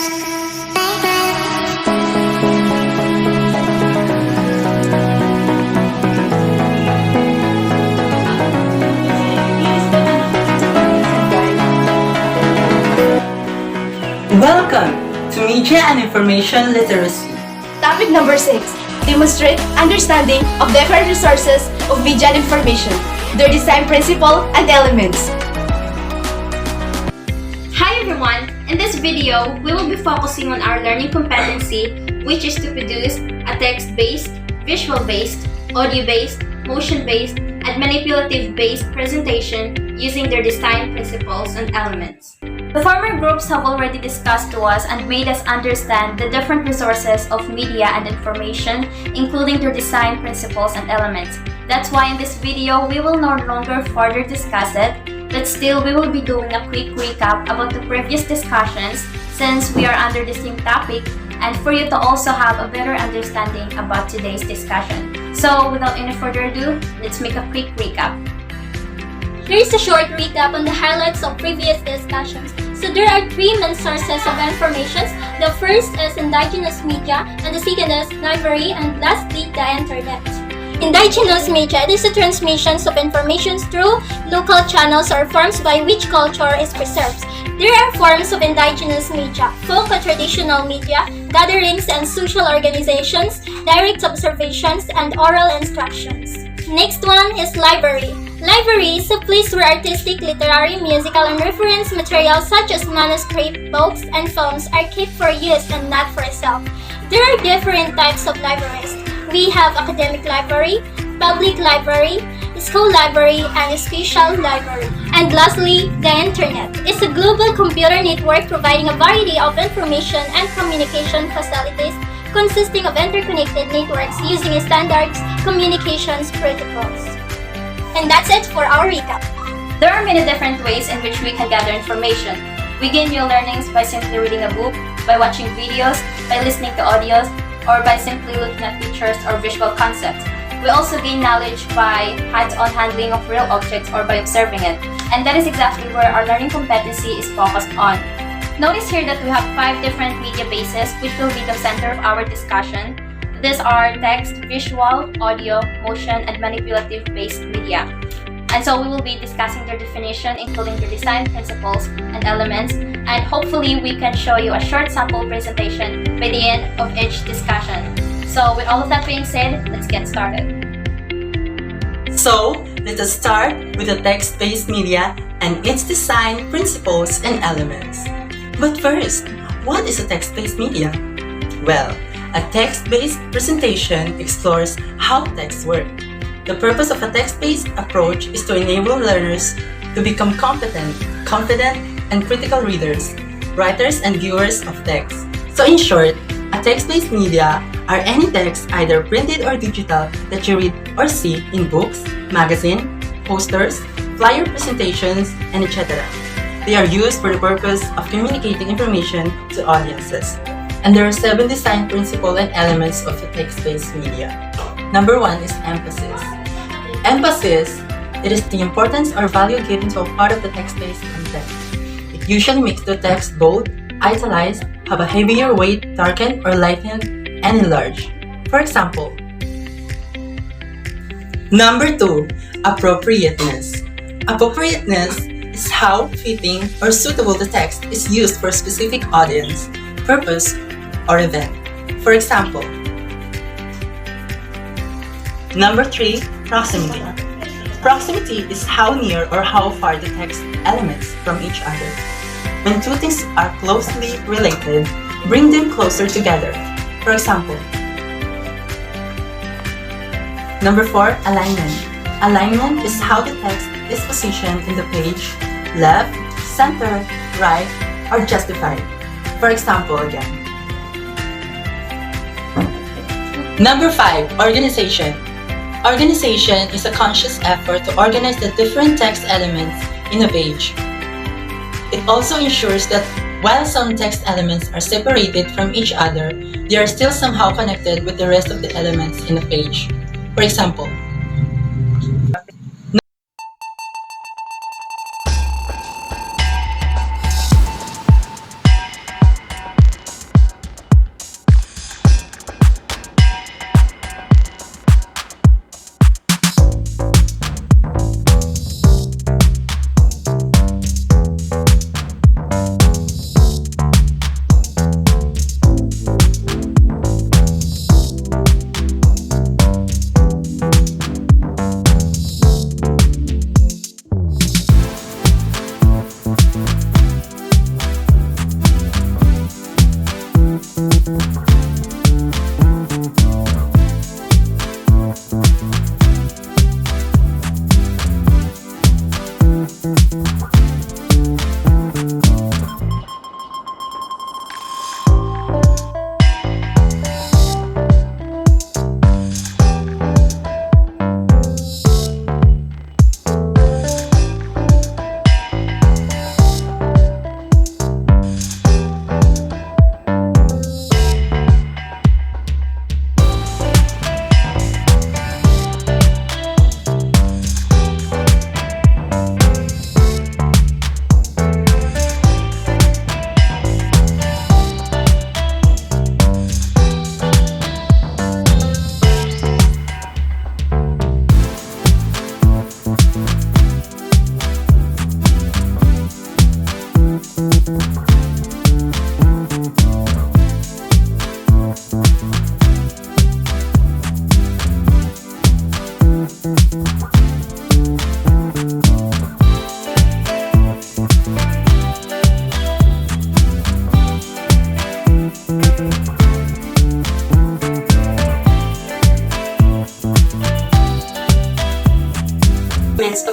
Welcome to Media and Information Literacy. Topic number 6. Demonstrate understanding of different resources of media and information, their design principle and elements. Hi everyone! In this video, we will be focusing on our learning competency, which is to produce a text-based, visual-based, audio-based, motion-based, and manipulative-based presentation using their design principles and elements. The former groups have already discussed to us and made us understand the different resources of media and information, including their design principles and elements. That's why in this video, we will no longer further discuss it, but still we will be doing a quick recap about the previous discussions since we are under the same topic and for you to also have a better understanding about today's discussion. So without any further ado, let's make a quick recap. Here is a short recap on the highlights of previous discussions. So there are 3 main sources of information. The first is indigenous media, and the second is library, and lastly, the internet. Indigenous media, it is the transmissions of information through local channels or forms by which culture is preserved. There are forms of indigenous media: folk or traditional media, gatherings and social organizations, direct observations, and oral instructions. Next one is library. Library is a place where artistic, literary, musical, and reference materials such as manuscript, books, and films are kept for use and not for sale. There are different types of libraries. We have academic library, public library, school library, and a special library. And lastly, the internet is a global computer network providing a variety of information and communication facilities consisting of interconnected networks using standard communications protocols. And that's it for our recap. There are many different ways in which we can gather information. We gain new learnings by simply reading a book, by watching videos, by listening to audios, or by simply looking at pictures or visual concepts. We also gain knowledge by hands-on handling of real objects or by observing it. And that is exactly where our learning competency is focused on. Notice here that we have 5 different media bases which will be the center of our discussion. These are text, visual, audio, motion, and manipulative-based media. And so we will be discussing their definition, including their design principles and elements, and hopefully we can show you a short sample presentation by the end of each discussion. So with all of that being said, let's get started. So, let us start with the text-based media and its design principles and elements. But first, what is a text-based media? Well, a text-based presentation explores how texts work. The purpose of a text-based approach is to enable learners to become competent, confident, and critical readers, writers, and viewers of text. So in short, a text-based media are any text, either printed or digital, that you read or see in books, magazines, posters, flyer presentations, and etc. They are used for the purpose of communicating information to audiences. And there are 7 design principles and elements of the text-based media. Number 1 is emphasis. Emphasis, it is the importance or value given to a part of the text-based content. It usually makes the text bold, italicized, have a heavier weight, darkened or lightened, and enlarged. For example, Number 2, appropriateness. Appropriateness is how fitting or suitable the text is used for a specific audience, purpose, or event. For example, Number 3, proximity. Proximity is how near or how far the text elements from each other. When 2 things are closely related, bring them closer together. For example, Number 4, alignment. Alignment is how the text is positioned in the page, left, center, right, or justified. For example again. Number 5, organization. Organization is a conscious effort to organize the different text elements in a page. It also ensures that while some text elements are separated from each other, they are still somehow connected with the rest of the elements in a page. For example,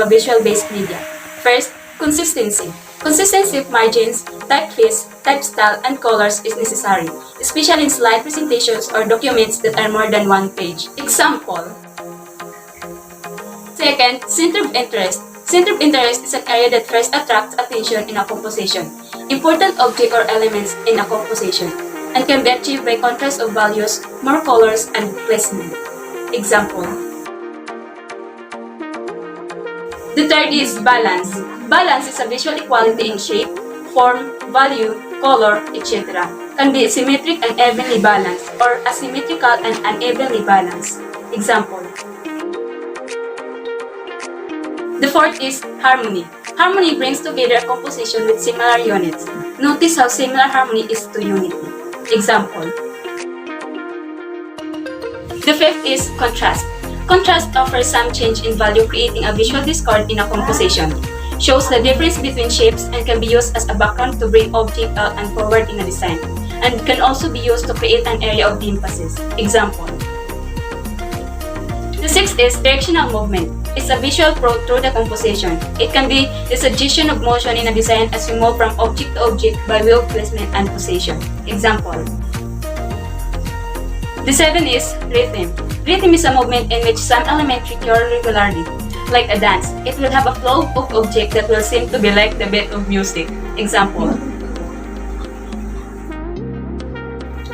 a visual-based media. First, consistency. Consistency of margins, typeface, type style, and colors is necessary, especially in slide presentations or documents that are more than one page. Example. Second, center of interest. Center of interest is an area that first attracts attention in a composition, important object or elements in a composition, and can be achieved by contrast of values, more colors, and placement. Example. The third is balance. Balance is a visual equality in shape, form, value, color, etc. Can be symmetric and evenly balanced or asymmetrical and unevenly balanced. Example. The fourth is harmony. Harmony brings together a composition with similar units. Notice how similar harmony is to unity. Example. The fifth is contrast. Contrast offers some change in value, creating a visual discord in a composition. Shows the difference between shapes and can be used as a background to bring object out and forward in a design, and can also be used to create an area of emphasis. Example. The sixth is directional movement. It's a visual prod through the composition. It can be the suggestion of motion in a design as we move from object to object by way of placement and position. Example. The seventh is rhythm. Rhythm is a movement in which some element recur regularly, like a dance. It will have a flow of object that will seem to be like the beat of music. Example.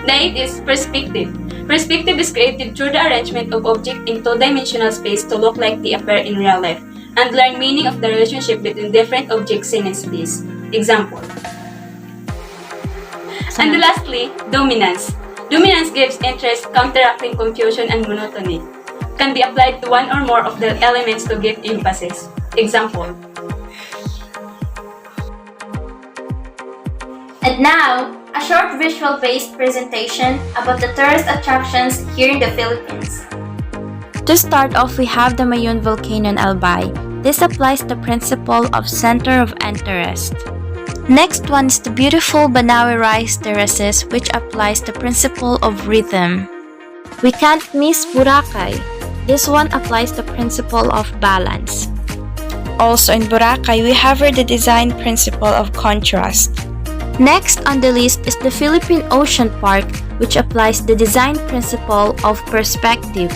The eighth is perspective. Perspective is created through the arrangement of objects in two-dimensional space to look like they appear in real life, and learn meaning of the relationship between different objects seen in space. Example. And lastly, dominance. Dominance gives interest, counteracting confusion and monotony. Can be applied to one or more of the elements to give emphasis. Example. And now, a short visual-based presentation about the tourist attractions here in the Philippines. To start off, we have the Mayon volcano in Albay. This applies the principle of center of interest. Next one is the beautiful Banawe rice terraces, which applies the principle of rhythm. We can't miss Boracay. This one applies the principle of balance. Also in Boracay, we have the design principle of contrast. Next on the list is the Philippine Ocean Park, which applies the design principle of perspective.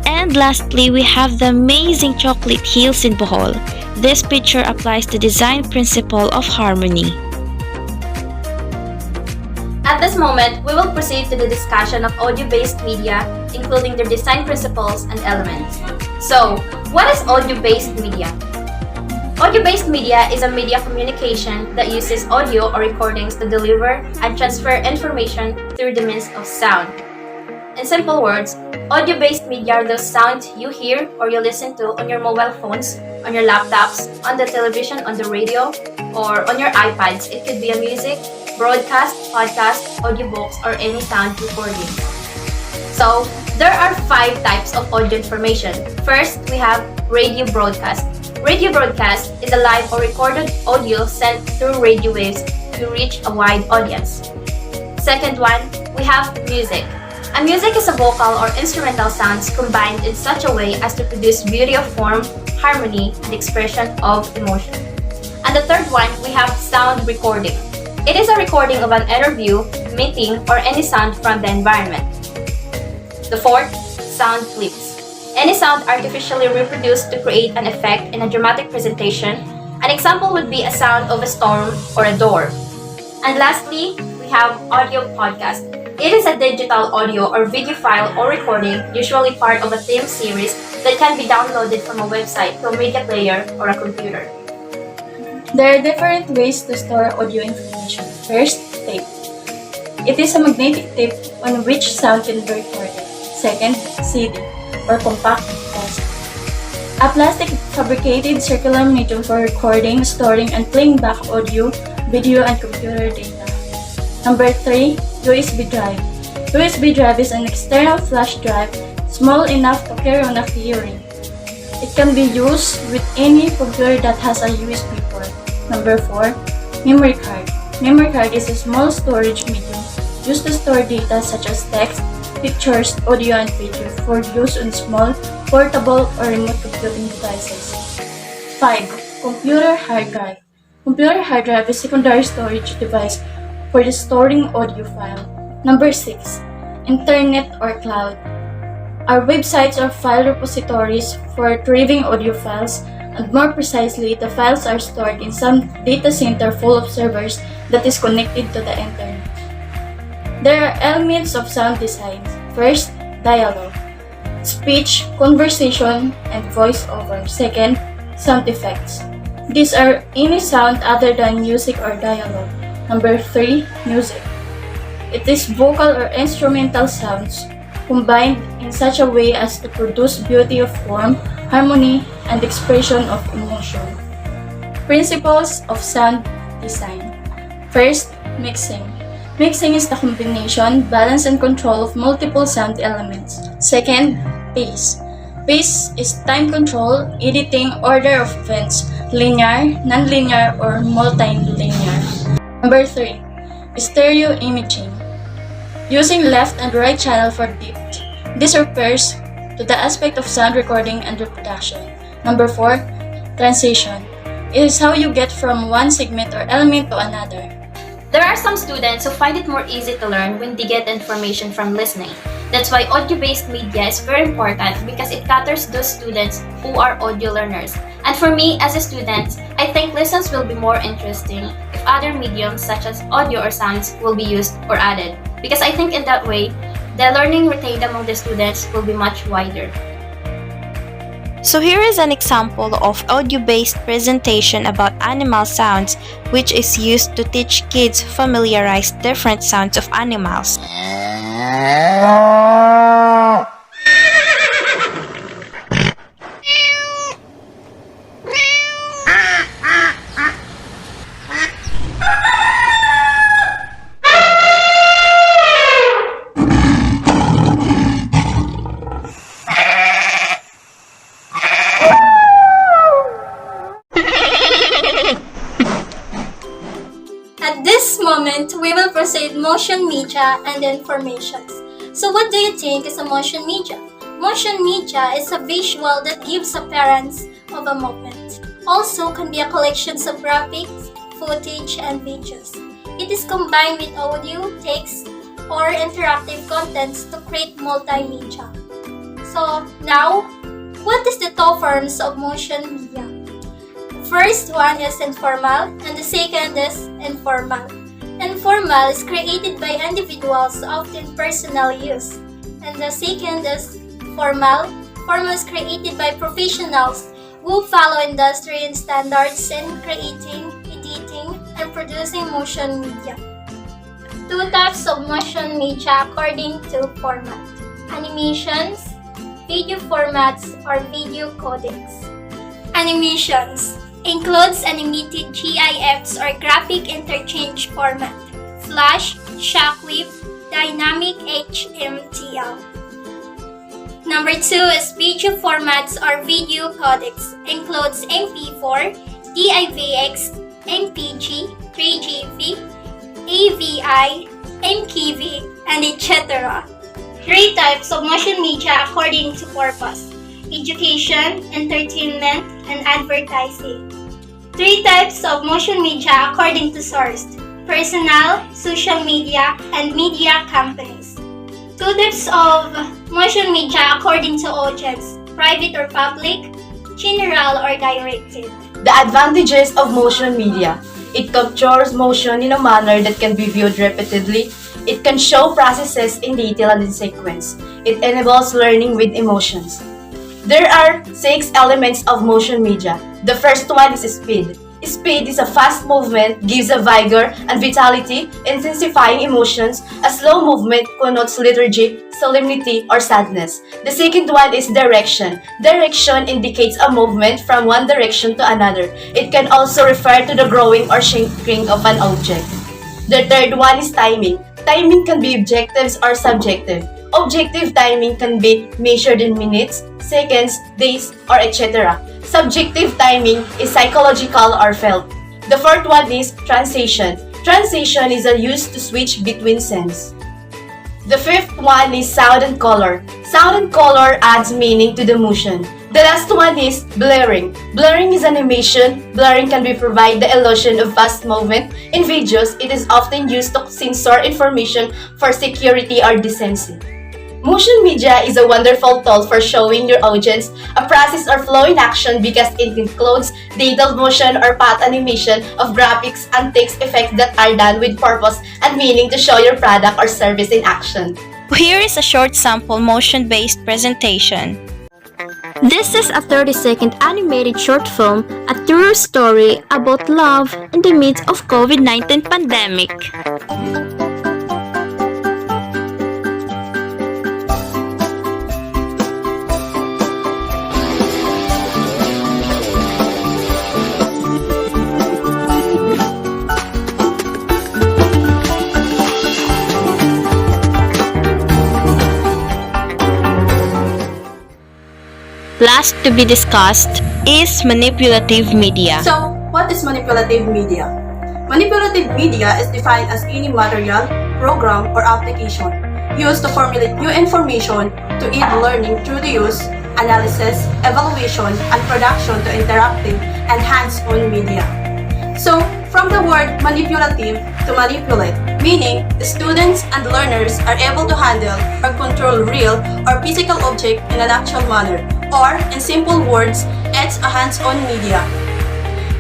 And lastly, we have the amazing Chocolate Hills in Bohol. This picture applies the design principle of harmony. At this moment, we will proceed to the discussion of audio-based media, including their design principles and elements. So, what is audio-based media? Audio-based media is a media communication that uses audio or recordings to deliver and transfer information through the means of sound. In simple words, audio-based media are those sounds you hear or you listen to on your mobile phones, on your laptops, on the television, on the radio, or on your iPads. It could be a music, broadcast, podcast, audiobooks, or any sound recording. So, there are 5 types of audio information. First, we have radio broadcast. Radio broadcast is a live or recorded audio sent through radio waves to reach a wide audience. Second one, we have music. A music is a vocal or instrumental sounds combined in such a way as to produce beauty of form, harmony, and expression of emotion. And the third one, we have sound recording. It is a recording of an interview, meeting, or any sound from the environment. The fourth, sound clips. Any sound artificially reproduced to create an effect in a dramatic presentation. An example would be a sound of a storm or a door. And lastly, we have audio podcast. It is a digital audio or video file or recording, usually part of a theme series that can be downloaded from a website to a media player or a computer. There are different ways to store audio information. First, tape. It is a magnetic tape on which sound can be recorded. Second, CD or compact disc. A plastic fabricated circular medium for recording, storing, and playing back audio, video, and computer data. Number 3, USB drive. USB drive is an external flash drive, small enough to carry on a keyring. It can be used with any computer that has a USB port. Number 4, memory card. Memory card is a small storage medium used to store data such as text, pictures, audio, and video for use on small, portable, or remote computing devices. 5. Computer hard drive. Computer hard drive is a secondary storage device for the storing audio file. Number 6. Internet or cloud. Our websites are file repositories for retrieving audio files, and more precisely, the files are stored in some data center full of servers that is connected to the internet. There are elements of sound design. First, dialogue. Speech, conversation, and voiceover. Second, sound effects. These are any sound other than music or dialogue. Number 3, music. It is vocal or instrumental sounds combined in such a way as to produce beauty of form, harmony, and expression of emotion. Principles of sound design. First, mixing. Mixing is the combination, balance, and control of multiple sound elements. Second, pace. Pace is time control, editing, order of events, linear, nonlinear, or multilinear. Number 3, stereo imaging. Using left and right channel for depth. This refers to the aspect of sound recording and reproduction. Number 4, transition. It is how you get from one segment or element to another. There are some students who find it more easy to learn when they get information from listening. That's why audio-based media is very important because it caters those students who are audio learners. And for me, as a student, I think lessons will be more interesting if other mediums such as audio or sounds will be used or added. Because I think in that way, the learning retained among the students will be much wider. So here is an example of audio-based presentation about animal sounds, which is used to teach kids familiarize different sounds of animals. At this moment, we will proceed motion media and informations. So what do you think is a motion media? Motion media is a visual that gives appearance of a movement. Also can be a collection of graphics, footage, and videos. It is combined with audio, text, or interactive contents to create multimedia. So now, what is the two forms of motion media? First one is informal and the second is informal. Informal is created by individuals, often personal use. And the second is formal. Formal is created by professionals who follow industry and standards in creating, editing, and producing motion media. Two types of motion media according to format. Animations, video formats, or video codecs. Animations includes animated GIFs or graphic interchange format, flash, shockwave, dynamic HMTL. Number 2 is video formats or video codecs, includes MP4, DIVX, MPG, 3GP, AVI, MKV, and etc. Three types of motion media according to purpose: education, entertainment, and advertising. Three types of motion media according to source: personal, social media, and media companies. Two types of motion media according to audience: private or public, general or directed. The advantages of motion media. It captures motion in a manner that can be viewed repeatedly. It can show processes in detail and in sequence. It enables learning with emotions. There are 6 elements of motion media. The first one is speed. Speed is a fast movement, gives a vigor and vitality, intensifying emotions. A slow movement connotes lethargy, solemnity, or sadness. The second one is direction. Direction indicates a movement from one direction to another. It can also refer to the growing or shrinking of an object. The third one is timing. Timing can be objective or subjective. Objective timing can be measured in minutes, seconds, days, or etc. Subjective timing is psychological or felt. The fourth one is translation. Translation is a use to switch between scenes. The fifth one is sound and color. Sound and color adds meaning to the motion. The last one is blurring. Blurring is animation. Blurring can be provide the illusion of fast movement. In videos, it is often used to censor information for security or decency. Motion media is a wonderful tool for showing your audience a process or flow in action because it includes detailed motion or path animation of graphics and text effects that are done with purpose and meaning to show your product or service in action. Here is a short sample motion-based presentation. This is a 30-second animated short film, a true story about love in the midst of COVID-19 pandemic. Last to be discussed is manipulative media. So, what is manipulative media? Manipulative media is defined as any material, program, or application used to formulate new information to aid learning through the use, analysis, evaluation, and production to interactive and hands-on media. So, from the word manipulative to manipulate, meaning the students and learners are able to handle or control real or physical object in an actual manner, or in simple words, it's a hands-on media.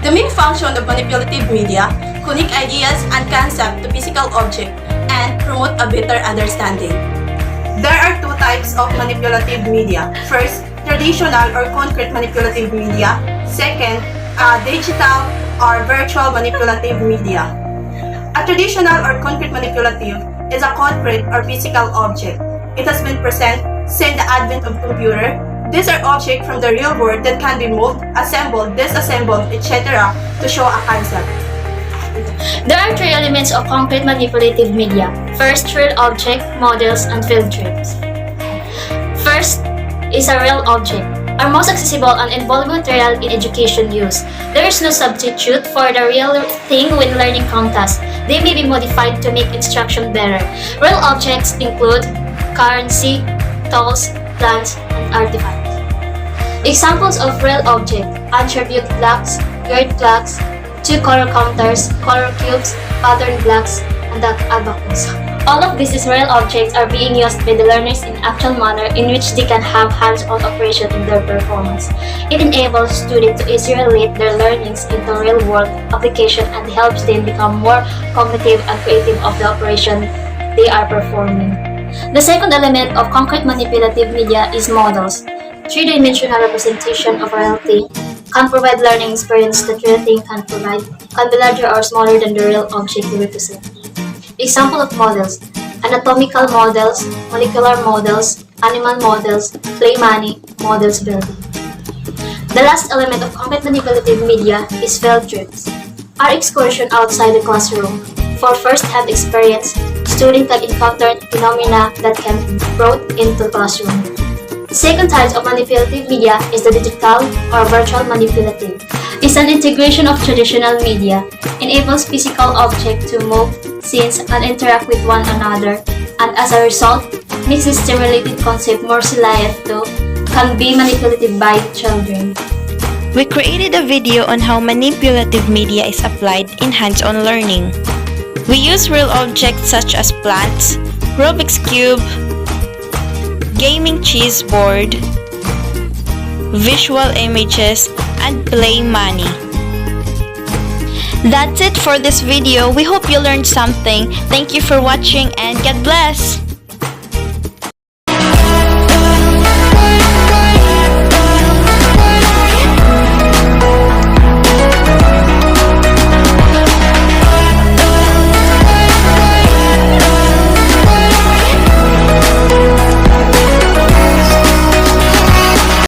The main function of manipulative media, connect ideas and concepts to physical object and promote a better understanding. There are two types of manipulative media. First, traditional or concrete manipulative media. Second, digital or virtual manipulative media. A traditional or concrete manipulative is a concrete or physical object. It has been present since the advent of computer. These are objects from the real world that can be moved, assembled, disassembled, etc. to show a concept. There are three elements of concrete manipulative media. First, real object, models, and field trips. First is a real object, are most accessible and involve material in education use. There is no substitute for the real thing when learning contests. They may be modified to make instruction better. Real objects include currency, tools, plants, and artifacts. Examples of real objects: attribute blocks, grid blocks, two color counters, color cubes, pattern blocks, and the abacus. All of these real objects are being used by the learners in actual manner in which they can have hands-on operation in their performance. It enables students to easily relate their learnings into real-world application and helps them become more cognitive and creative of the operation they are performing. The second element of concrete manipulative media is models. Three-dimensional representation of reality can provide learning experience that real thing can provide, can be larger or smaller than the real object they represent. Example of models: anatomical models, molecular models, animal models, play money, models building. The last element of concrete manipulative media is field trips, our excursion outside the classroom. For first-hand experience, students can encounter phenomena that can be brought into classroom. The second type of manipulative media is the digital or virtual manipulative. It's an integration of traditional media, enables physical objects to move, sense, and interact with one another, and as a result, makes STEM-related concept more salient to can be manipulated by children. We created a video on how manipulative media is applied in hands-on learning. We use real objects such as plants, Rubik's Cube, gaming cheese board, visual images, and play money. That's it for this video. We hope you learned something. Thank you for watching and God bless!